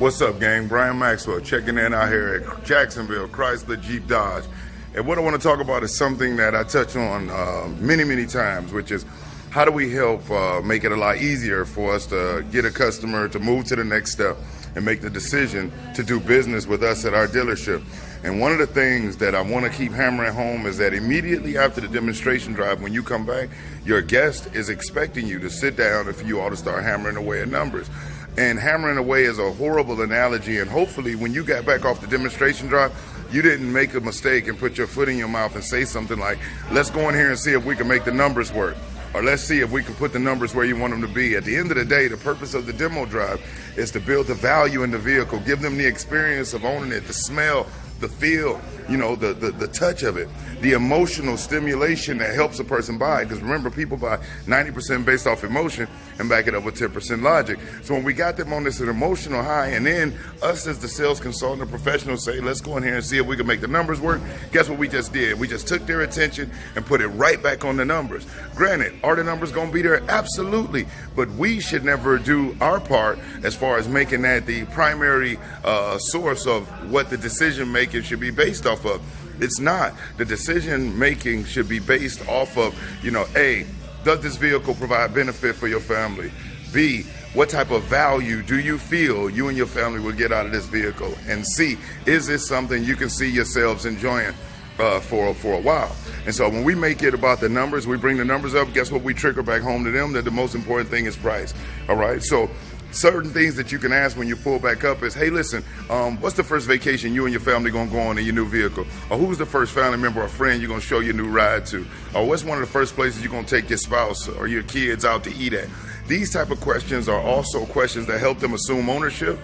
What's up, gang? Brian Maxwell checking in out here at Jacksonville Chrysler Jeep Dodge. And what I want to talk about is something that I touch on many times, which is how do we help make it a lot easier for us to get a customer to move to the next step and make the decision to do business with us at our dealership. And one of the things that I want to keep hammering home is that immediately after the demonstration drive, when you come back, your guest is expecting you to sit down and for you all to start hammering away at numbers. And hammering away is a horrible analogy, and hopefully when you got back off the demonstration drive, you didn't make a mistake and put your foot in your mouth and say something like, let's go in here and see if we can make the numbers work. Or let's see if we can put the numbers where you want them to be. At the end of the day, the purpose of the demo drive is to build the value in the vehicle, give them the experience of owning it, the smell, the feel, the touch of it, the emotional stimulation that helps a person buy. Because remember, people buy 90% based off emotion and back it up with 10% logic. So when we got them on this emotional high, and then us as the sales consultant or professional say, let's go in here and see if we can make the numbers work, guess what we just did? We just took their attention and put it right back on the numbers. Granted, are the numbers going to be there? Absolutely. But we should never do our part as far as making that the primary source of what the decision making should be based off of. It's not. The decision making should be based off of, A, does this vehicle provide benefit for your family? B, what type of value do you feel you and your family will get out of this vehicle? And C, is this something you can see yourselves enjoying for a while? And so when we make it about the numbers, we bring the numbers up, guess what we trigger back home to them? That the most important thing is price. All right? So certain things that you can ask when you pull back up is, hey, listen, what's the first vacation you and your family going to go on in your new vehicle? Or who's the first family member or friend you're going to show your new ride to? Or what's one of the first places you're going to take your spouse or your kids out to eat at? These type of questions are also questions that help them assume ownership.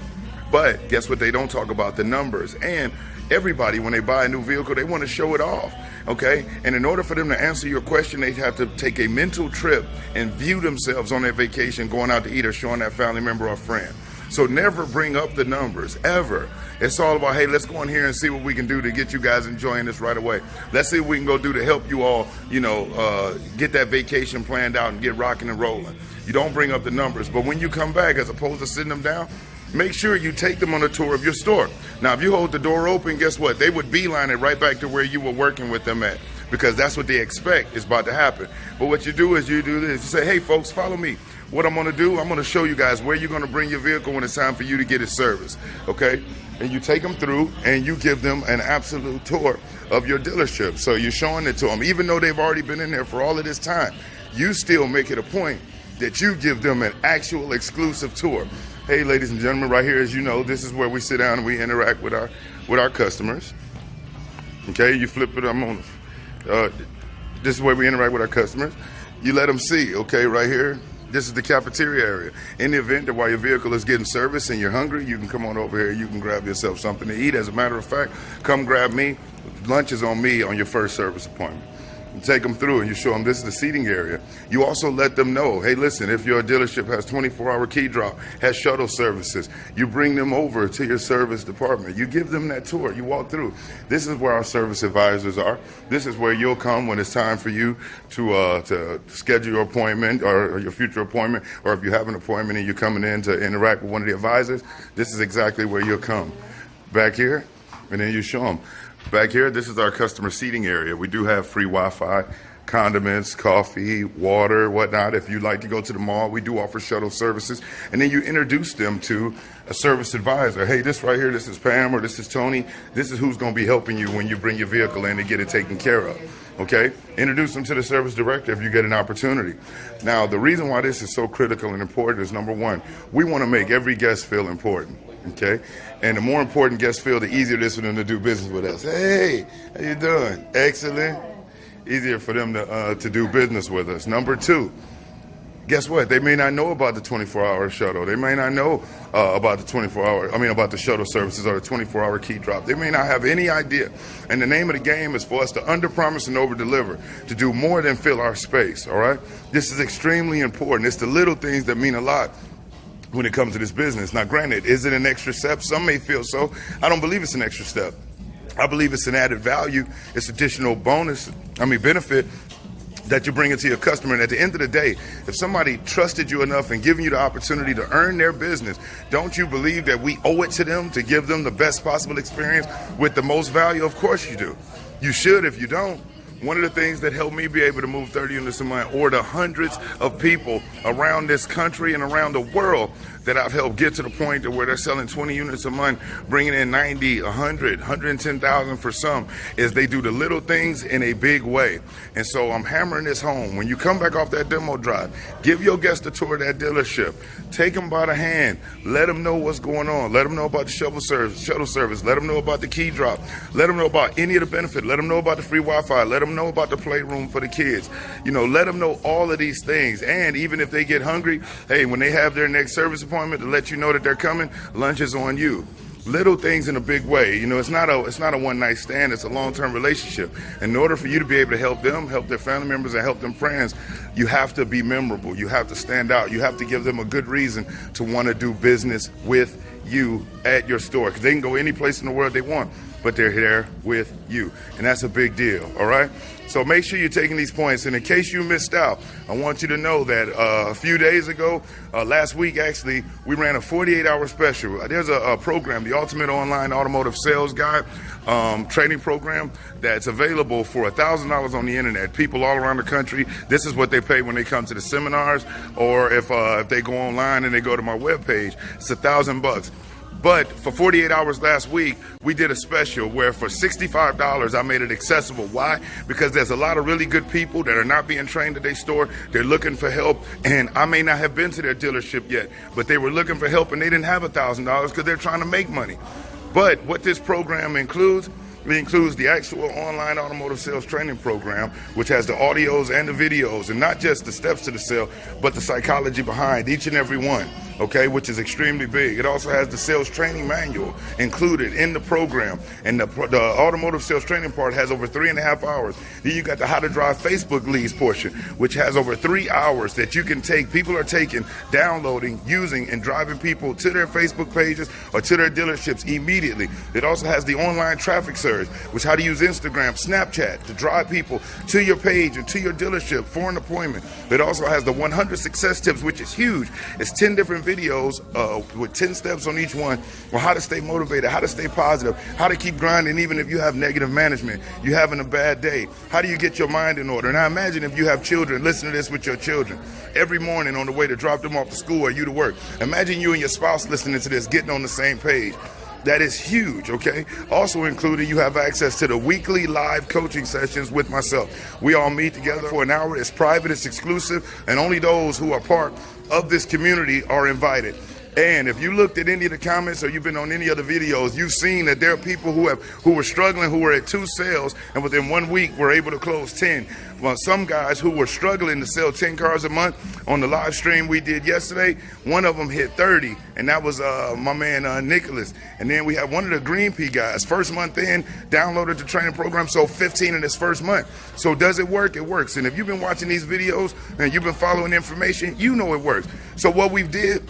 But guess what they don't talk about? The numbers. And everybody, when they buy a new vehicle, they want to show it off, okay? And in order for them to answer your question, they have to take a mental trip and view themselves on their vacation going out to eat or showing that family member or friend. So never bring up the numbers, ever. It's all about, hey, let's go in here and see what we can do to get you guys enjoying this right away. Let's see what we can go do to help you all, get that vacation planned out and get rocking and rolling. You don't bring up the numbers, but when you come back, as opposed to sitting them down, make sure you take them on a tour of your store. Now, if you hold the door open, guess what? They would beeline it right back to where you were working with them at, because that's what they expect is about to happen. But what you do is you do this. You say, hey, folks, follow me. What I'm going to do, I'm going to show you guys where you're going to bring your vehicle when it's time for you to get it serviced, okay? And you take them through and you give them an absolute tour of your dealership. So you're showing it to them. Even though they've already been in there for all of this time, you still make it a point that you give them an actual exclusive tour. Hey, ladies and gentlemen, right here, as you know, this is where we sit down and we interact with our customers. Okay, you flip it. This is where we interact with our customers. You let them see. Okay, right here, this is the cafeteria area. In the event that while your vehicle is getting serviced and you're hungry, you can come on over here. You can grab yourself something to eat. As a matter of fact, come grab me. Lunch is on me on your first service appointment. You take them through and you show them this is the seating area. You also let them know, hey, listen, if your dealership has 24-hour key drop, has shuttle services, you bring them over to your service department. You give them that tour. You walk through. This is where our service advisors are. This is where you'll come when it's time for you to schedule your appointment or your future appointment, or if you have an appointment and you're coming in to interact with one of the advisors, this is exactly where you'll come. Back here, and then you show them. Back here, this is our customer seating area. We do have free Wi-Fi, condiments, coffee, water, whatnot. If you'd like to go to the mall, we do offer shuttle services. And then you introduce them to a service advisor. Hey, this right here, this is Pam or this is Tony. This is who's going to be helping you when you bring your vehicle in to get it taken care of. Okay? Introduce them to the service director if you get an opportunity. Now, the reason why this is so critical and important is, number one, we want to make every guest feel important. Okay, and the more important guests feel, the easier it is for them to do business with us. Hey, how you doing? Excellent. Easier for them to do business with us. Number two, guess what? They may not know about the 24-hour shuttle. They may not know about the shuttle services or the 24-hour key drop. They may not have any idea. And the name of the game is for us to under-promise and over-deliver, to do more than fill our space, all right? This is extremely important. It's the little things that mean a lot when it comes to this business. Now, granted, is it an extra step? Some may feel so. I don't believe it's an extra step. I believe it's an added value. It's additional benefit that you bring into your customer. And at the end of the day, if somebody trusted you enough and given you the opportunity to earn their business, don't you believe that we owe it to them to give them the best possible experience with the most value? Of course you do. You should if you don't. One of the things that helped me be able to move 30 units a month, or the hundreds of people around this country and around the world that I've helped get to the point to where they're selling 20 units a month, bringing in 90, 100, 110,000 for some, is they do the little things in a big way. And so I'm hammering this home. When you come back off that demo drive, give your guest a tour of that dealership. Take them by the hand. Let them know what's going on. Let them know about the shuttle service. Let them know about the key drop. Let them know about any of the benefits. Let them know about the free Wi-Fi. Let them know about the playroom for the kids. Let them know all of these things. And even if they get hungry, hey, when they have their next service appointment, to let you know that they're coming, lunch is on you. Little things in a big way. It's not a one-night stand. It's a long-term relationship. In order for you to be able to help them, help their family members, and help them friends, you have to be memorable. You have to stand out. You have to give them a good reason to want to do business with you at your store, because they can go any place in the world they want, but they're there with you, and that's a big deal. All right, so make sure you're taking these points. And in case you missed out, I want you to know that a few days ago, last week actually, we ran a 48-hour special. There's a program, the Ultimate Online Automotive Sales Guide training program, that's available for $1,000 on the internet. People all around the country, this is what they pay when they come to the seminars, or if they go online and they go to my webpage, it's $1,000. But for 48 hours last week, we did a special where for $65, I made it accessible. Why? Because there's a lot of really good people that are not being trained at their store. They're looking for help, and I may not have been to their dealership yet, but they were looking for help and they didn't have $1,000 because they're trying to make money. But what this program includes, it includes the actual online automotive sales training program, which has the audios and the videos, and not just the steps to the sale, but the psychology behind each and every one, okay, which is extremely big. It also has the sales training manual included in the program, and the automotive sales training part has over 3.5 hours. Then you got the how to drive Facebook leads portion, which has over 3 hours that you can take. People are taking, downloading, using, and driving people to their Facebook pages or to their dealerships immediately. It also has the online traffic surge, which how to use Instagram, Snapchat to drive people to your page and to your dealership for an appointment. It also has the 100 success tips, which is huge. It's 10 different videos with 10 steps on each one on how to stay motivated, how to stay positive, how to keep grinding even if you have negative management, you're having a bad day. How do you get your mind in order? Now imagine if you have children, listen to this with your children every morning on the way to drop them off to school or you to work. Imagine you and your spouse listening to this, getting on the same page. That is huge, okay? Also included, you have access to the weekly live coaching sessions with myself. We all meet together for an hour. It's private, it's exclusive, and only those who are part of this community are invited. And if you looked at any of the comments or you've been on any of the videos, you've seen that there are people who were struggling, who were at 2 sales, and within 1 week were able to close 10. Well, some guys who were struggling to sell 10 cars a month, on the live stream we did yesterday, one of them hit 30, and that was my man Nicholas. And then we had one of the Green Pea guys, first month in, downloaded the training program, sold 15 in his first month. So does it work? It works. And if you've been watching these videos and you've been following information, you know it works. So what we did,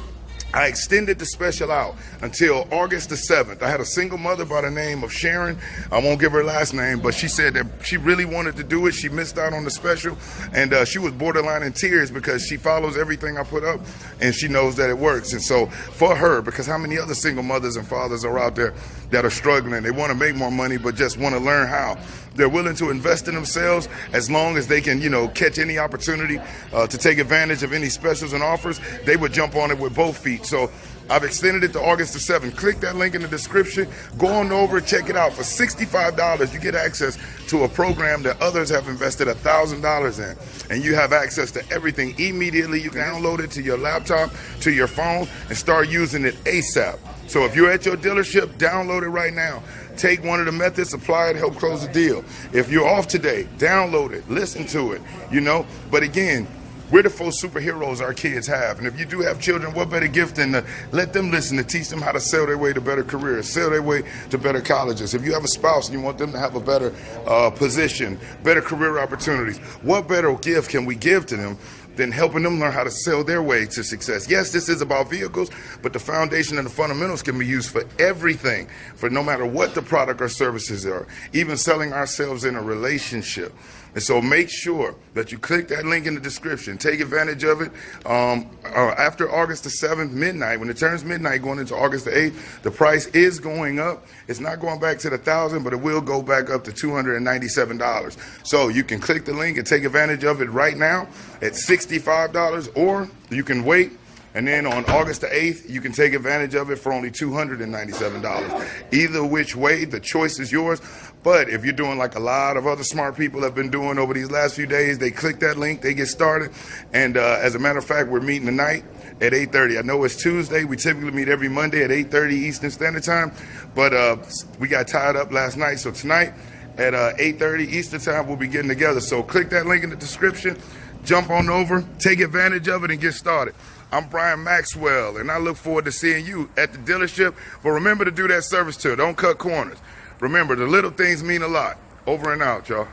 I extended the special out until August the 7th. I had a single mother by the name of Sharon. I won't give her last name, but she said that she really wanted to do it. She missed out on the special, and she was borderline in tears because she follows everything I put up, and she knows that it works. And so for her, because how many other single mothers and fathers are out there that are struggling? They want to make more money, but just want to learn how. They're willing to invest in themselves as long as they can, catch any opportunity to take advantage of any specials and offers. They would jump on it with both feet. So I've extended it to August the 7th. Click that link in the description. Go on over, check it out. For $65, you get access to a program that others have invested $1,000 in. And you have access to everything immediately. You can download it to your laptop, to your phone, and start using it ASAP. So if you're at your dealership, download it right now. Take one of the methods, apply it, help close the deal. If you're off today, download it, listen to it, But again, we're the 4 superheroes our kids have. And if you do have children, what better gift than to let them listen, to teach them how to sell their way to better careers, sell their way to better colleges. If you have a spouse and you want them to have a better position, better career opportunities, what better gift can we give to them than helping them learn how to sell their way to success? Yes, this is about vehicles, but the foundation and the fundamentals can be used for everything, for no matter what the product or services are, even selling ourselves in a relationship. And so make sure that you click that link in the description. Take advantage of it. After August the 7th, midnight, when it turns midnight going into August the 8th, the price is going up. It's not going back to the 1,000, but it will go back up to $297. So you can click the link and take advantage of it right now at $65, or you can wait. And then on August the 8th, you can take advantage of it for only $297. Either which way, the choice is yours. But if you're doing like a lot of other smart people have been doing over these last few days, they click that link, they get started. And as a matter of fact, we're meeting tonight at 8:30. I know it's Tuesday. We typically meet every Monday at 8:30 Eastern Standard Time. But we got tied up last night. So tonight at 8:30 Eastern Time, we'll be getting together. So click that link in the description. Jump on over, take advantage of it, and get started. I'm Brian Maxwell, and I look forward to seeing you at the dealership. But remember to do that service tour. Don't cut corners. Remember, the little things mean a lot. Over and out, y'all.